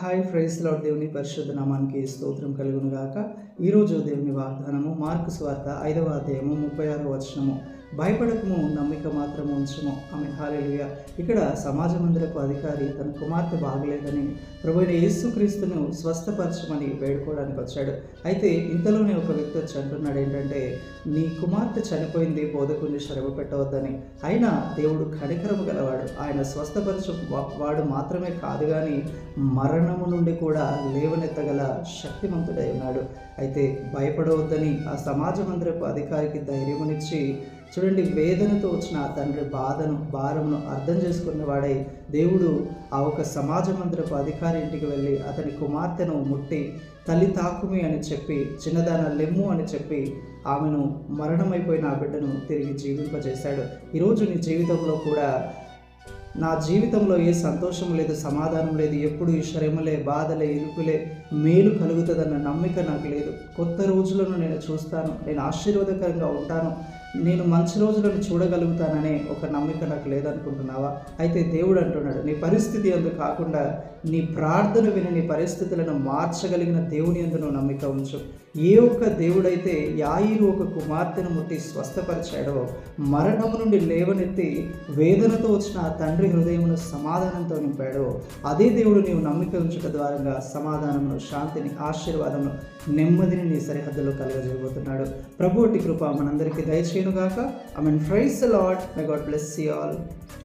Hi praise lord. దేవుని పరిశుద్ధ నామానికి స్తోత్రం కలుగును గాక. ఈరోజు దేవుని వాగ్దానము మార్కు సువార్త 5వ అధ్యాయము 36వ వచనము. భయపడకము, నమ్మిక మాత్రము ఉంచుము. ఆమె హల్లెలూయా. ఇక్కడ సమాజ మందిరపు అధికారి తన కుమార్తె బాగలేదని ప్రభువైన యేసుక్రీస్తును స్వస్థపరచమని వేడుకోవడానికి వచ్చాడు. అయితే ఇంతలోనే ఒక వ్యక్తి వచ్చి అంటున్నాడు ఏంటంటే, నీ కుమార్తె చనిపోయింది, బోధకుని శ్రమ పెట్టవద్దని. అయినా దేవుడు కనికరము గలవాడు. ఆయన స్వస్థపరచు వాడు మాత్రమే కాదు కానీ మరణము నుండి కూడా లేవనెత్తగల శక్తిమంతుడై ఉన్నాడు. అయితే భయపడవద్దని ఆ సమాజ మందిరపు అధికారికి ధైర్యమునిచ్చి, చూడండి, వేదనతో వచ్చిన ఆ తండ్రి బాధను, భారమును అర్థం చేసుకున్న వాడై దేవుడు ఆ ఒక సమాజ మందిరపు అధికారి ఇంటికి వెళ్ళి అతని కుమార్తెను ముట్టి, తల్లి తాకుమి అని చెప్పి, చిన్నదాన లెమ్ము అని చెప్పి ఆమెను మరణమైపోయిన ఆ బిడ్డను తిరిగి జీవింపజేశాడు. ఈరోజు నీ జీవితంలో కూడా, నా జీవితంలో ఏ సంతోషం లేదు, సమాధానం లేదు, ఎప్పుడు ఈ శ్రమలే, బాధలే, ఇరుకులే, మేలు కలుగుతుందన్న నమ్మిక నాకు లేదు. కొత్త రోజులను నేను చూస్తాను, నేను ఆశీర్వాదకరంగా ఉంటాను, నేను మంచి రోజులను చూడగలుగుతాననే ఒక నమ్మిక నాకు లేదనుకుంటున్నావా? అయితే దేవుడు అంటున్నాడు, నీ పరిస్థితి అందు కాకుండా నీ ప్రార్థన విని నీ పరిస్థితులను మార్చగలిగిన దేవుని యందు నువ్వు నమ్మిక ఉంచు. ఏ ఒక్క దేవుడైతే యాయీరు ఒక కుమార్తెను ముట్టి స్వస్థపరిచాడో, మరణము నుండి లేవనెత్తి వేదనతో వచ్చిన ఆ తండ్రి హృదయమును సమాధానంతో నింపాడో, అదే దేవుడు నీవు నమ్మిక ఉంచుట ద్వారా సమాధానమును, శాంతిని, ఆశీర్వాదమును, నెమ్మదిని నీ సరిహద్దులో కలుగజేయబోతున్నాడు. ప్రభువుటి కృప మనందరికీ దయచేయునుగాక. Amen. Praise the lord. May God bless you all.